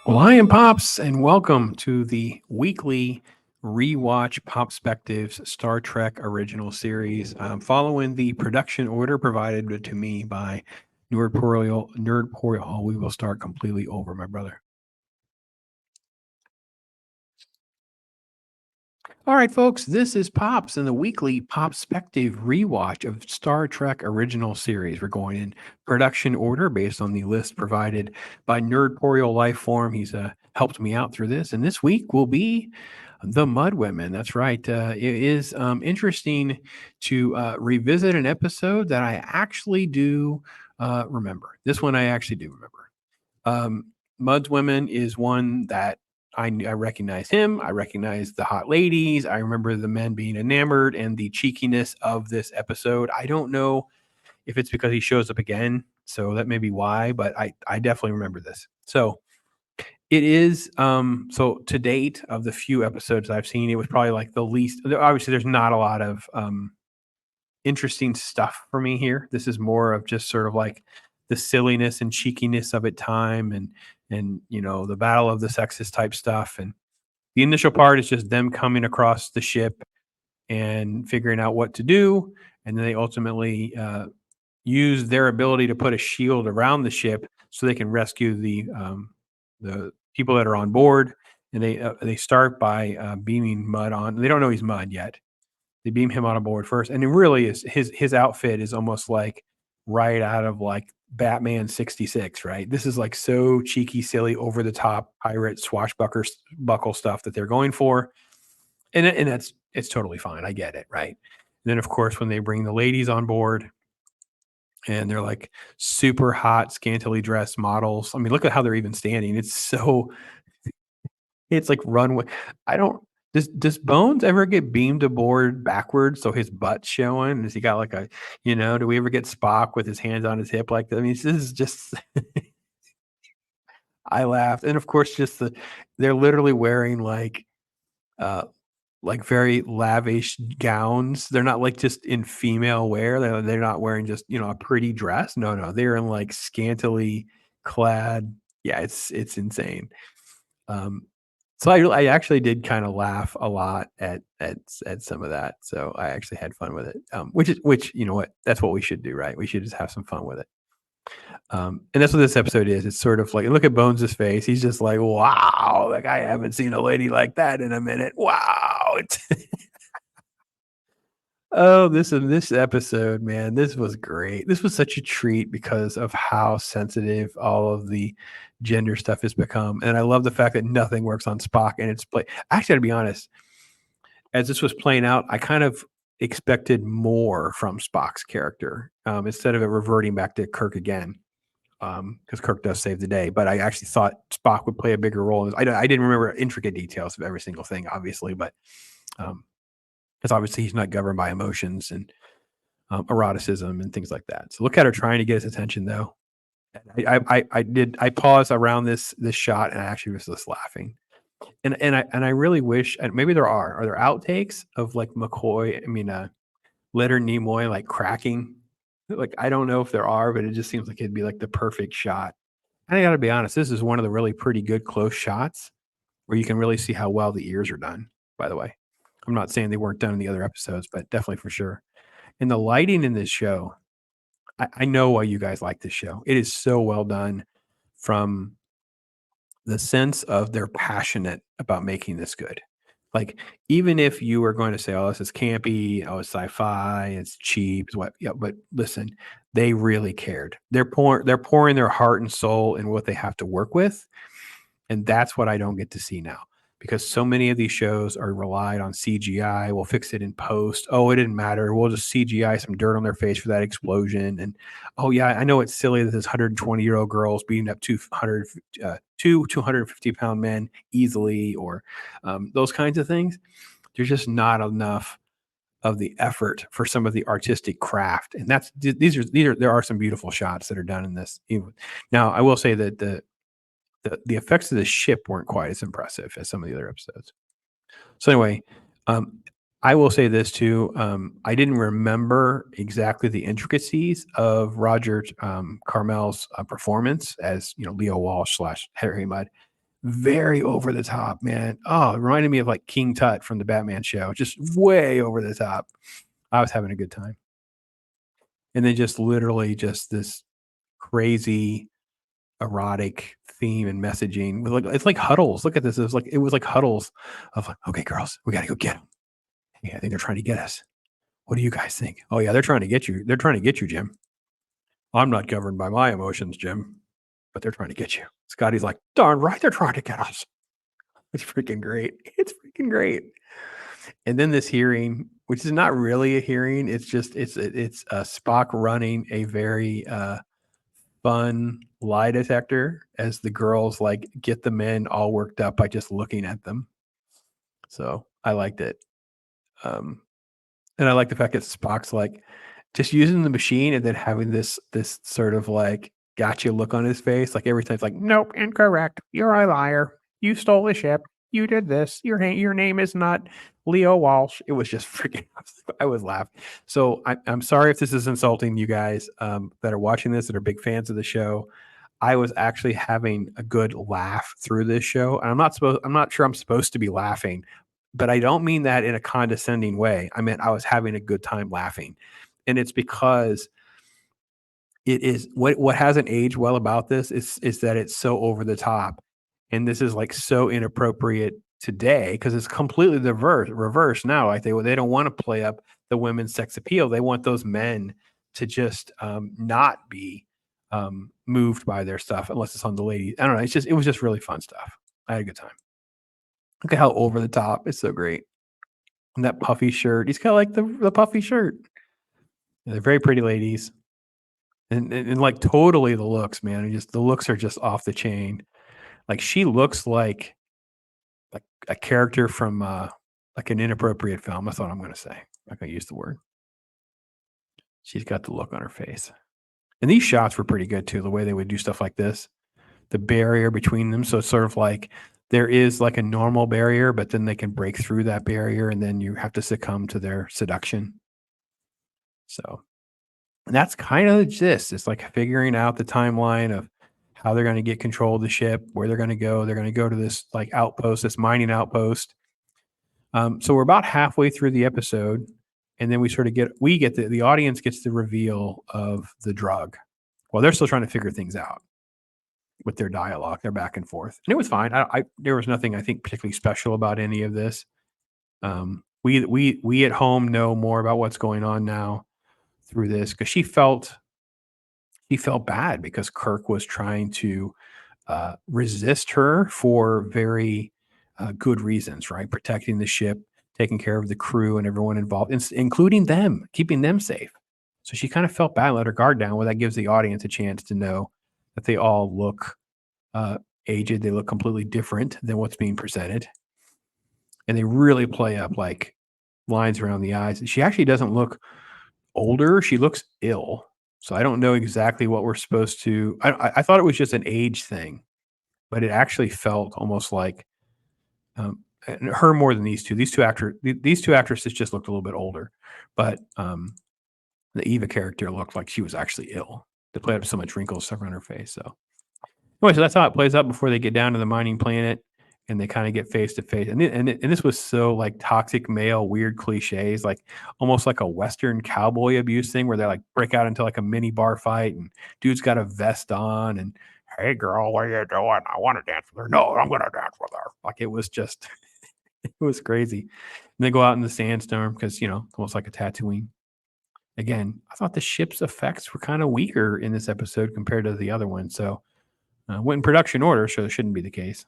Well, I am Pops, and welcome to the weekly rewatch Popspectives Star Trek original series. Following the production order provided to me by Nerdporial. Oh, we will start completely over, my brother. All right, folks, this is Pops and the weekly Popspective rewatch of Star Trek original series. We're going in production order based on the list provided by Nerdporial Lifeform. He's helped me out through this, and this week will be the Mud Women. That's right. It is interesting to revisit an episode that I actually do remember. This one I actually do remember. Mud's Women is one that I recognize him. I recognize the hot ladies. I remember the men being enamored and the cheekiness of this episode. I don't know if it's because he shows up again, so that may be why, but I definitely remember this. So it is so to date of the few episodes I've seen, it was probably like the least. Obviously, there's not a lot of interesting stuff for me here. This is more of just sort of like the silliness and cheekiness of it time and the battle of the sexes type stuff. And the initial part is just them coming across the ship and figuring out what to do. And then they ultimately use their ability to put a shield around the ship so they can rescue the people that are on board. And they start by beaming Mud on. They don't know he's Mud yet. They beam him on board first, and it really is his outfit is almost like right out of like Batman 66, right? This is like so cheeky, silly, over the top pirate swashbuckler buckle stuff that they're going for, and that's it's totally fine. I get it, right? And then of course when they bring the ladies on board and they're like super hot, scantily dressed models. I mean, look at how they're even standing. It's like runway. I don't does Bones ever get beamed aboard backwards so his butt's showing? Does he got like do we ever get Spock with his hands on his hip like that? I mean, this is just I laughed. And of course they're literally wearing uh like very lavish gowns. They're not like just in female wear. They're not wearing just, a pretty dress. No, no. They're in like scantily clad. Yeah, it's insane. Um, so I actually did kind of laugh a lot at some of that. So I actually had fun with it. Which you know what, that's what we should do, right? We should just have some fun with it. And that's what this episode is. It's sort of like look at Bones' face. He's just like, wow, like I haven't seen a lady like that in a minute. Wow. Oh, this episode, man, this was great. This was such a treat because of how sensitive all of the gender stuff has become, and I love the fact that nothing works on Spock, and it's play. Actually, to be honest, as this was playing out, I kind of expected more from Spock's character instead of it reverting back to Kirk again, because Kirk does save the day. But I actually thought Spock would play a bigger role. I didn't remember intricate details of every single thing, obviously, but because obviously he's not governed by emotions and eroticism and things like that. So look at her trying to get his attention, though. I paused around this shot and I actually was just laughing. And I really wish, and maybe are there outtakes of like Leonard Nimoy like cracking? Like I don't know if there are, but it just seems like it'd be like the perfect shot. And I got to be honest, this is one of the really pretty good close shots where you can really see how well the ears are done. By the way, I'm not saying they weren't done in the other episodes, but definitely for sure. And the lighting in this show, I know why you guys like this show. It is so well done from the sense of they're passionate about making this good. Like, even if you were going to say, "Oh, this is campy. Oh, it's sci-fi. It's cheap." It's what? Yeah, but listen, they really cared. They're pouring their heart and soul in what they have to work with, and that's what I don't get to see now because so many of these shows are relied on CGI. We'll fix it in post. Oh, it didn't matter. We'll just CGI some dirt on their face for that explosion. And oh yeah, I know it's silly that this 120-year-old girl's beating up 250-pound men easily, or those kinds of things. There's just not enough of the effort for some of the artistic craft, and there are some beautiful shots that are done in this. Now, I will say that the effects of the ship weren't quite as impressive as some of the other episodes. So anyway, um, I will say this too. I didn't remember exactly the intricacies of Roger Carmel's performance as Leo Walsh / Harry Mudd. very over the top, man. Oh, it reminded me of like King Tut from the Batman show, just way over the top. I was having a good time. And then just literally just this crazy erotic theme and messaging with like it's like huddles. Look at this. It was like huddles of like, okay, girls, we gotta go get them. Yeah, I think they're trying to get us. What do you guys think? Oh yeah, they're trying to get you. They're trying to get you, Jim. I'm not governed by my emotions, Jim, but they're trying to get you. Scotty's like, darn right, they're trying to get us. It's freaking great. It's freaking great. And then this hearing, which is not really a hearing, it's just it's Spock running a very fun lie detector as the girls like get the men all worked up by just looking at them. So I liked it. Um, and I like the fact that Spock's like just using the machine and then having this sort of like gotcha look on his face. Like every time it's like, nope, incorrect. You're a liar. You stole the ship. You did this. Your name is not Leo Walsh. It was just freaking. I was laughing. So I'm sorry if this is insulting you guys that are watching this that are big fans of the show. I was actually having a good laugh through this show. And I'm not sure I'm supposed to be laughing, but I don't mean that in a condescending way. I meant I was having a good time laughing. And it's because it is what hasn't aged well about this is that it's so over the top. And this is like so inappropriate today because it's completely the reverse now. Like they don't want to play up the women's sex appeal. They want those men to just not be moved by their stuff unless it's on the ladies. I don't know. It was just really fun stuff. I had a good time. Look at how over the top. It's so great. And that puffy shirt. He's got like the puffy shirt. Yeah, they're very pretty ladies. And like totally the looks, man. And just the looks are just off the chain. Like she looks like a character from like an inappropriate film. That's what I'm gonna say. I'm not gonna use the word. She's got the look on her face. And these shots were pretty good too, the way they would do stuff like this. The barrier between them. So it's sort of like there is like a normal barrier, but then they can break through that barrier and then you have to succumb to their seduction. So and that's kind of the gist. It's like figuring out the timeline of how they're going to get control of the ship, where they're going to go. They're going to go to this like outpost, this mining outpost. So we're about halfway through the episode, and then we get the audience gets the reveal of the drug. Well, they're still trying to figure things out with their dialogue, their back and forth, and it was fine. There was nothing I think particularly special about any of this. We at home know more about what's going on now through this because she felt bad because Kirk was trying to resist her for very good reasons, right? Protecting the ship, taking care of the crew and everyone involved, including them, keeping them safe. So she kind of felt bad, let her guard down. Well, that gives the audience a chance to know that they all look aged. They look completely different than what's being presented. And they really play up like lines around the eyes. She actually doesn't look older. She looks ill. So I don't know exactly what we're supposed to. I thought it was just an age thing, but it actually felt almost like and her more than these two. These two actresses just looked a little bit older, but the Eva character looked like she was actually ill. They played up so much wrinkles stuck on her face. So anyway, so that's how it plays out before they get down to the mining planet and they kind of get face to face. And this was so like toxic male, weird cliches, like almost like a Western cowboy abuse thing where they like break out into like a mini bar fight and dude's got a vest on and hey girl, what are you doing? I want to dance with her. No, I'm gonna dance with her. Like it was just it was crazy. And they go out in the sandstorm because almost like a Tatooine. Again, I thought the ship's effects were kind of weaker in this episode compared to the other one. So went in production order, so it shouldn't be the case.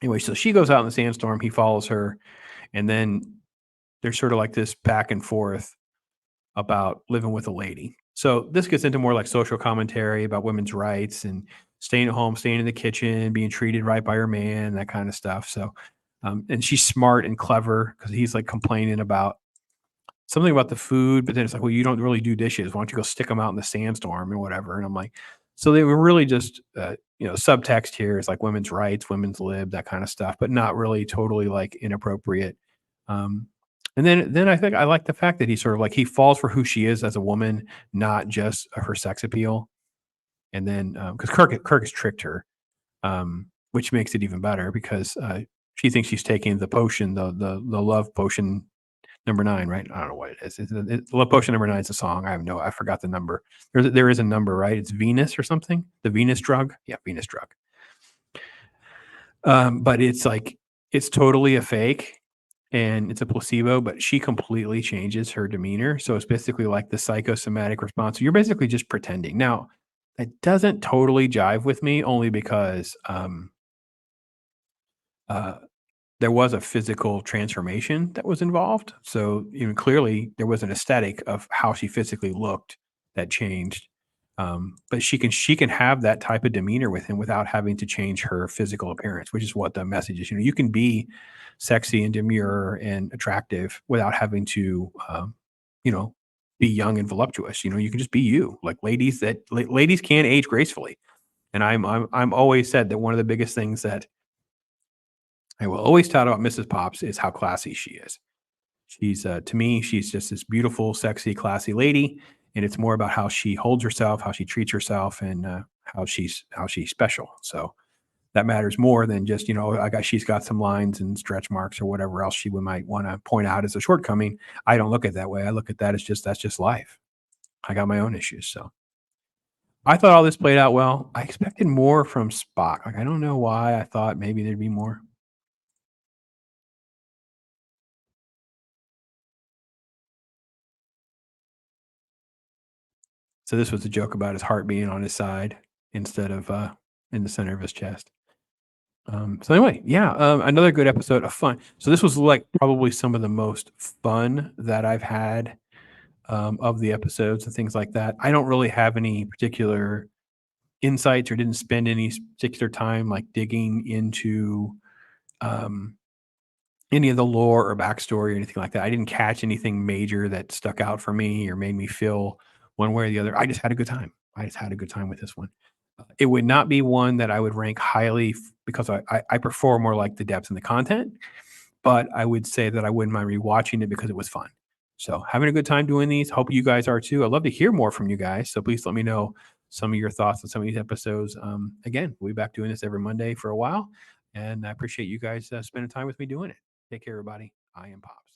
Anyway, so she goes out in the sandstorm. He follows her, and then there's sort of like this back and forth about living with a lady. So this gets into more like social commentary about women's rights and staying at home, staying in the kitchen, being treated right by her man, that kind of stuff. So, and she's smart and clever because he's like complaining about something about the food, but then it's like, well, you don't really do dishes. Why don't you go stick them out in the sandstorm or whatever? And I'm like, so they were really just, subtext here is like women's rights, women's lib, that kind of stuff, but not really totally like inappropriate. Um, and then I think I like the fact that he sort of like he falls for who she is as a woman, not just her sex appeal. And then because Kirk has tricked her, which makes it even better because she thinks she's taking the potion, the love potion number 9, right? I don't know what it is. Love potion number 9 is a song. I forgot the number. There is a number, right? It's Venus or something. The Venus drug. Yeah, Venus drug. But it's like it's totally a fake and it's a placebo, but she completely changes her demeanor. So it's basically like the psychosomatic response. You're basically just pretending. Now, it doesn't totally jive with me only because uh, there was a physical transformation that was involved. So, clearly there was an aesthetic of how she physically looked that changed. But she can have that type of demeanor with him without having to change her physical appearance, which is what the message is. You can be sexy and demure and attractive without having to, you know, be young and voluptuous. You can just be you. Like ladies can age gracefully, and I'm always said that one of the biggest things that I will always tout about Mrs. Pops is how classy she is. She's to me, she's just this beautiful, sexy, classy lady, and it's more about how she holds herself, how she treats herself, and how she's special. So that matters more than just she's got some lines and stretch marks or whatever else she might want to point out as a shortcoming. I don't look at it that way. I look at that as just that's just life. I got my own issues, so I thought all this played out well. I expected more from Spock. Like I don't know why I thought maybe there'd be more. So this was a joke about his heart being on his side instead of in the center of his chest. So anyway, yeah, another good episode of fun. So this was like probably some of the most fun that I've had of the episodes and things like that. I don't really have any particular insights or didn't spend any particular time like digging into um, any of the lore or backstory or anything like that. I didn't catch anything major that stuck out for me or made me feel one way or the other. I just had a good time. I just had a good time with this one. It would not be one that I would rank highly because I prefer more like the depth and the content, but I would say that I wouldn't mind rewatching it because it was fun. So having a good time doing these. Hope you guys are too. I'd love to hear more from you guys. So please let me know some of your thoughts on some of these episodes. Again, we'll be back doing this every Monday for a while. And I appreciate you guys spending time with me doing it. Take care, everybody. I am Pops.